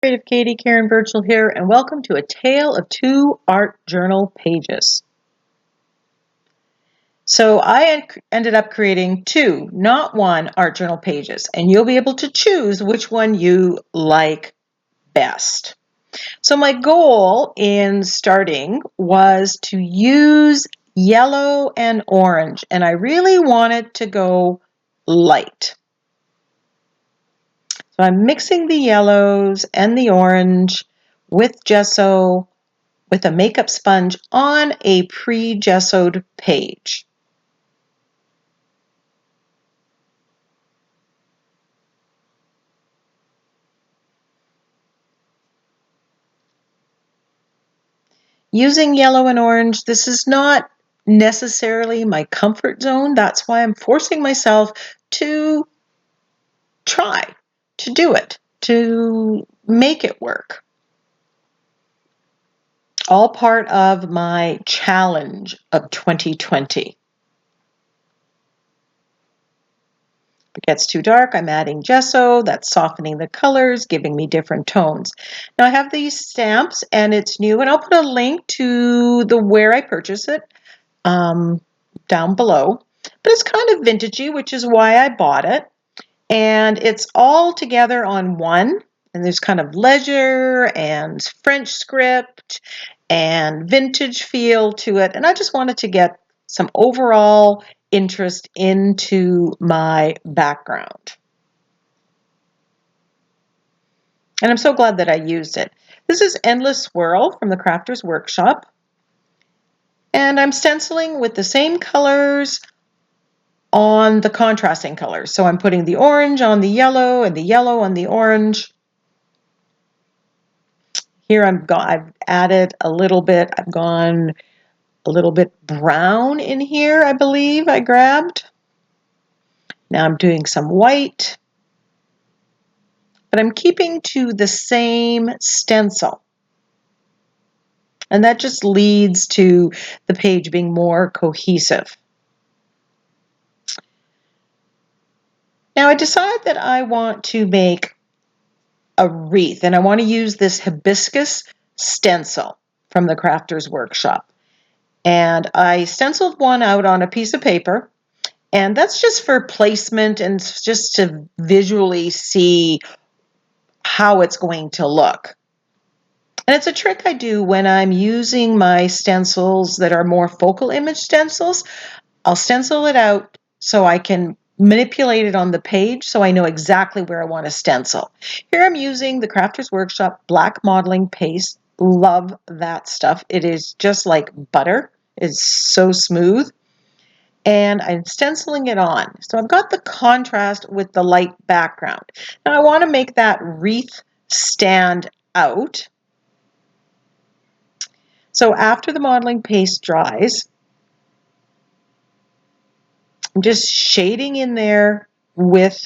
Creative Katie, Karen Burchill here, and welcome to A Tale of Two Art Journal Pages. So I ended up creating two, not one, art journal pages, and you'll be able to choose which one you like best. So my goal in starting was to use yellow and orange, and I really wanted to go light. So I'm mixing the yellows and the orange with gesso with a makeup sponge on a pre-gessoed page. Using yellow and orange, this is not necessarily my comfort zone. That's why I'm forcing myself to try to do it, to make it work. All part of my challenge of 2020. If it gets too dark, I'm adding gesso. That's softening the colors, giving me different tones. Now I have these stamps and it's new, and I'll put a link to where I purchased it down below. But it's kind of vintagey, which is why I bought it. And it's all together on one. And there's kind of leisure and French script and vintage feel to it. And I just wanted to get some overall interest into my background. And I'm so glad that I used it. This is Endless Swirl from the Crafter's Workshop. And I'm stenciling with the same colors on the contrasting colors. So I'm putting the orange on the yellow and the yellow on the orange. Here I've added a little bit. I've gone a little bit brown in here, I believe I grabbed. Now I'm doing some white, but I'm keeping to the same stencil. And that just leads to the page being more cohesive. Now I decide that I want to make a wreath, and I want to use this hibiscus stencil from the Crafter's Workshop. And I stenciled one out on a piece of paper, and that's just for placement and just to visually see how it's going to look. And it's a trick I do when I'm using my stencils that are more focal image stencils. I'll stencil it out so I can manipulate it on the page so I know exactly where I want to stencil. Here I'm using the Crafter's Workshop black modeling paste. Love that stuff. It is just like butter. It's so smooth. And I'm stenciling it on. So I've got the contrast with the light background. Now I want to make that wreath stand out. So after the modeling paste dries, I'm just shading in there with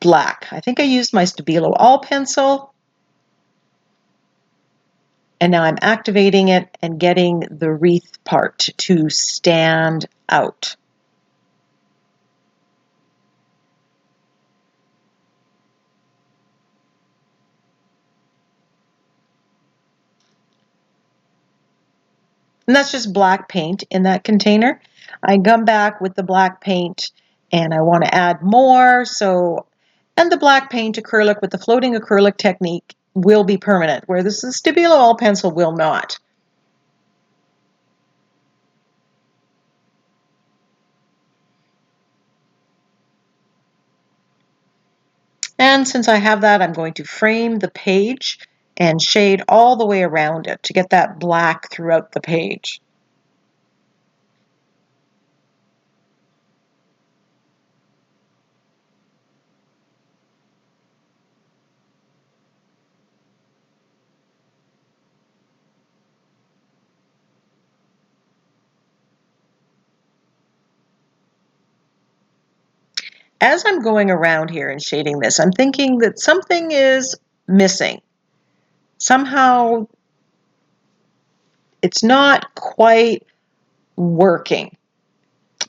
black. I think I used my Stabilo All pencil. And now I'm activating it and getting the wreath part to stand out. And that's just black paint in that container. I come back with the black paint and I want to add more. And the black paint acrylic with the floating acrylic technique will be permanent, where this Stabilo All pencil will not. And since I have that, I'm going to frame the page and shade all the way around it to get that black throughout the page. As I'm going around here and shading this, I'm thinking that something is missing. Somehow it's not quite working.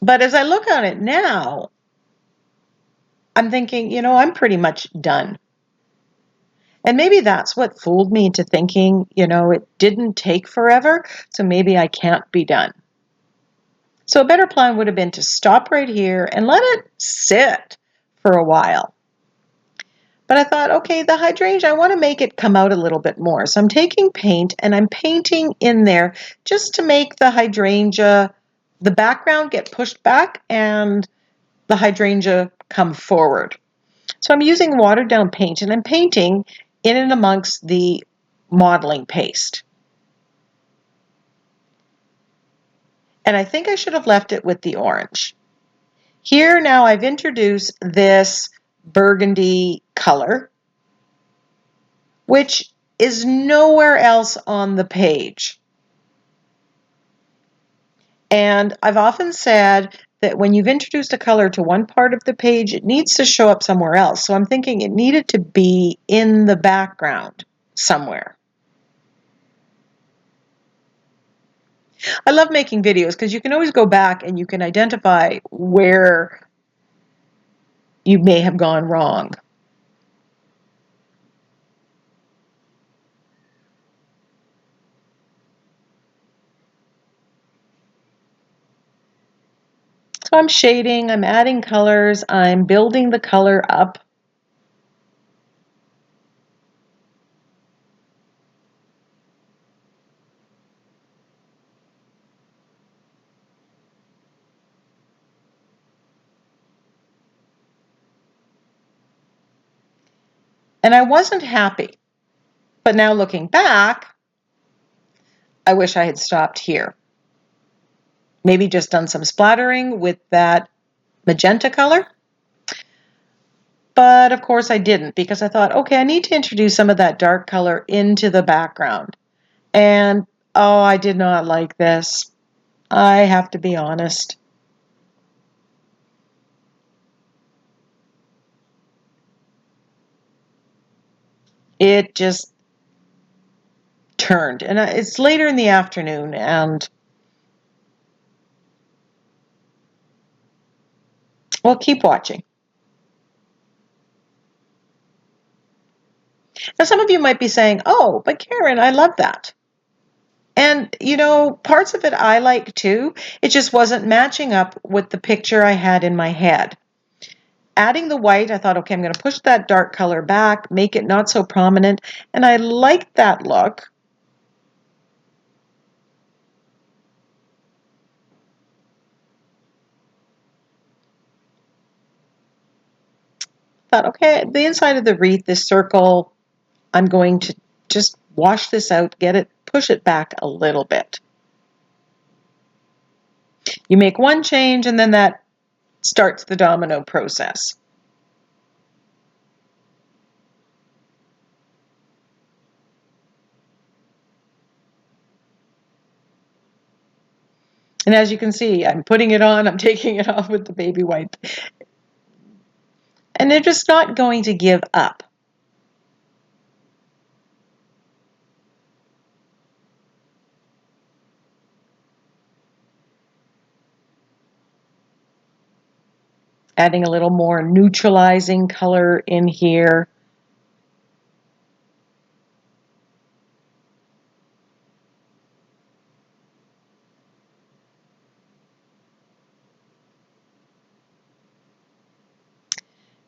But as I look at it now, I'm thinking, I'm pretty much done. And maybe that's what fooled me into thinking, it didn't take forever, so maybe I can't be done. So a better plan would have been to stop right here and let it sit for a while. But I thought, okay, the hydrangea, I want to make it come out a little bit more. So I'm taking paint and I'm painting in there just to make the hydrangea, the background get pushed back and the hydrangea come forward. So I'm using watered down paint and I'm painting in and amongst the modeling paste. And I think I should have left it with the orange. Here now I've introduced this burgundy color, which is nowhere else on the page. And I've often said that when you've introduced a color to one part of the page, it needs to show up somewhere else. So I'm thinking it needed to be in the background somewhere. I love making videos because you can always go back and you can identify where you may have gone wrong. So I'm shading, I'm adding colors, I'm building the color up. And I wasn't happy. But now looking back, I wish I had stopped here. Maybe just done some splattering with that magenta color. But of course I didn't because I thought, okay, I need to introduce some of that dark color into the background. And oh, I did not like this. I have to be honest. It just turned. And it's later in the afternoon and well, keep watching. Now, some of you might be saying, oh, but Karen, I love that. And, parts of it I like too. It just wasn't matching up with the picture I had in my head. Adding the white, I thought, okay, I'm going to push that dark color back, make it not so prominent. And I liked that look. Thought, okay, the inside of the wreath, this circle, I'm going to just wash this out, push it back a little bit. You make one change and then that starts the domino process. And as you can see, I'm putting it on, I'm taking it off with the baby wipe. And they're just not going to give up. Adding a little more neutralizing color in here.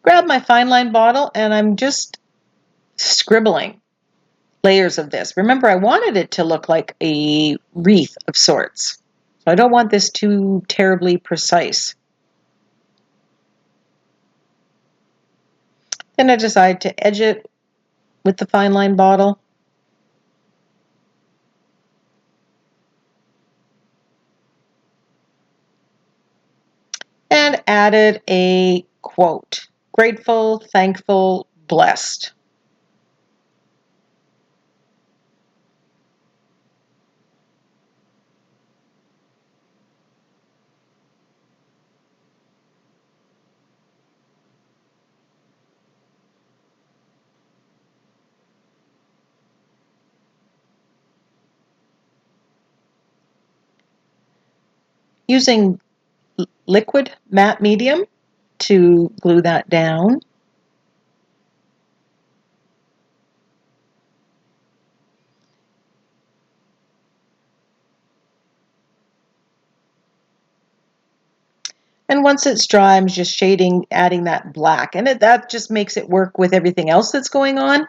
Grab my fine line bottle and I'm just scribbling layers of this. Remember, I wanted it to look like a wreath of sorts. So I don't want this too terribly precise. Then I decide to edge it with the fine line bottle. And added a quote, grateful, thankful, blessed. Using liquid matte medium to glue that down. And once it's dry, I'm just shading, adding that black. And that just makes it work with everything else that's going on.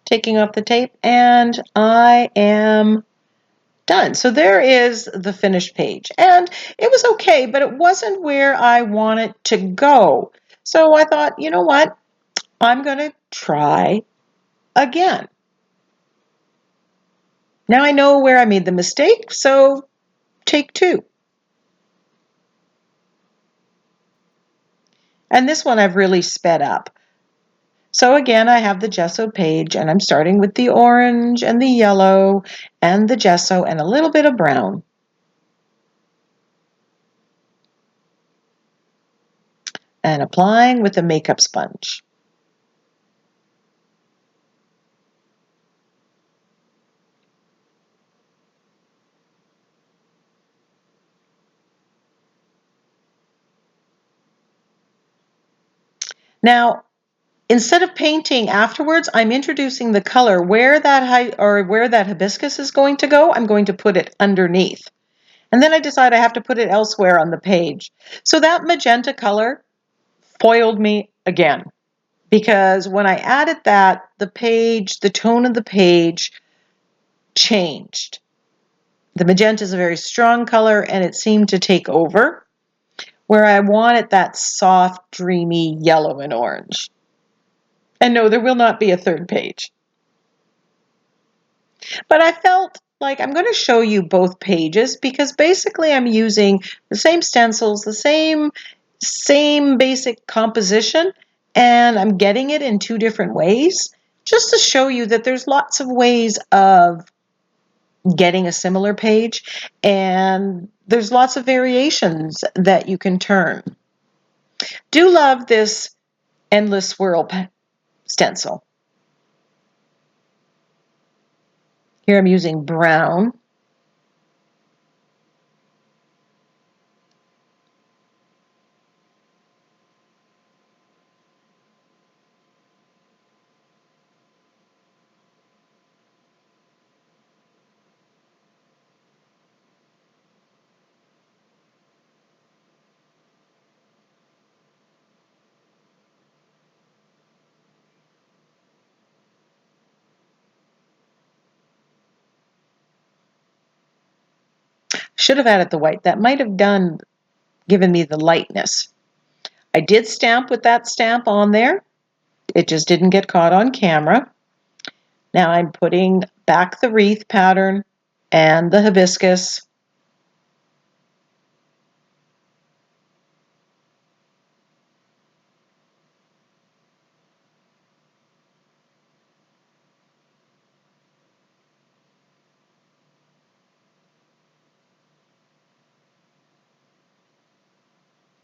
Taking off the tape, and I am done. So there is the finished page. And it was okay, but it wasn't where I wanted to go. So I thought, you know what? I'm going to try again. Now I know where I made the mistake, so take two. And this one I've really sped up. So again, I have the gessoed page, and I'm starting with the orange and the yellow and the gesso and a little bit of brown. And applying with a makeup sponge. Now, instead of painting afterwards, I'm introducing the color where that hibiscus is going to go. I'm going to put it underneath. And then I decide I have to put it elsewhere on the page. So that magenta color foiled me again, because when I added that, the tone of the page changed. The magenta is a very strong color, and it seemed to take over, where I wanted that soft, dreamy yellow and orange. And no, there will not be a third page. But I felt like I'm going to show you both pages, because basically I'm using the same stencils, the same basic composition, and I'm getting it in two different ways, just to show you that there's lots of ways of getting a similar page, and there's lots of variations that you can turn. Do love this endless swirl stencil. Here I'm using brown. Should have added the white. That might have given me the lightness. I did stamp with that stamp on there. It just didn't get caught on camera. Now I'm putting back the wreath pattern and the hibiscus.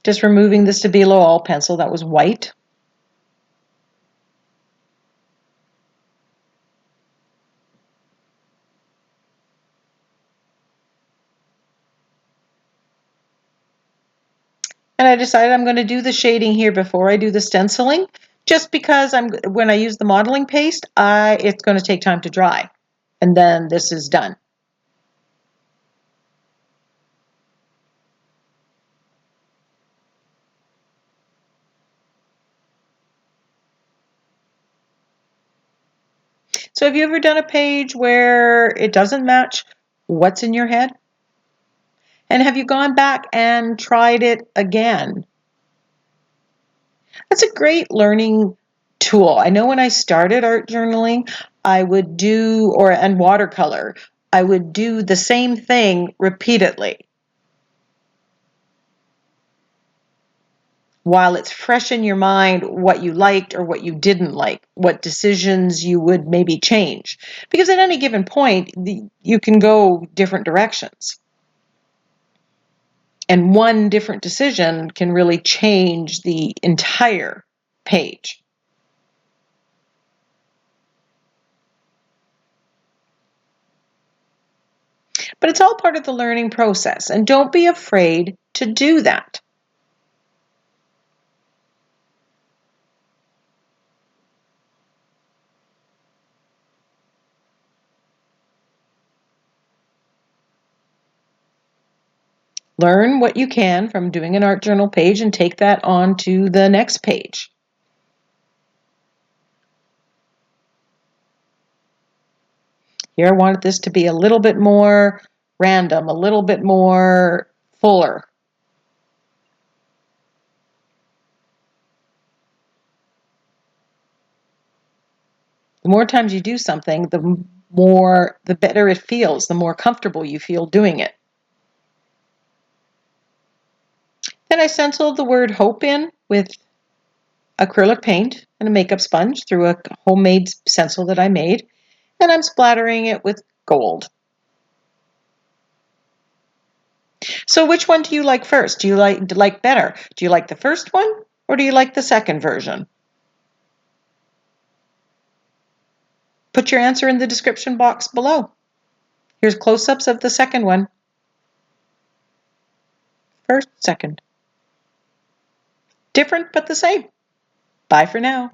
Just removing the Stabilo all pencil that was white. And I decided I'm going to do the shading here before I do the stenciling, just because when I use the modeling paste, it's going to take time to dry. And then this is done. So have you ever done a page where it doesn't match what's in your head? And have you gone back and tried it again? That's a great learning tool. I know when I started art journaling, I would and watercolor, I would do the same thing repeatedly. While it's fresh in your mind what you liked or what you didn't like, what decisions you would maybe change. Because at any given point, you can go different directions. And one different decision can really change the entire page. But it's all part of the learning process, and don't be afraid to do that. Learn what you can from doing an art journal page and take that on to the next page. Here I wanted this to be a little bit more random, a little bit more fuller. The more times you do something, the better it feels, the more comfortable you feel doing it. Then I stenciled the word hope in with acrylic paint and a makeup sponge through a homemade stencil that I made, and I'm splattering it with gold. So which one do you like first? Do you like better? Do you like the first one or do you like the second version? Put your answer in the description box below. Here's close-ups of the second one. First, second. Different but the same. Bye for now.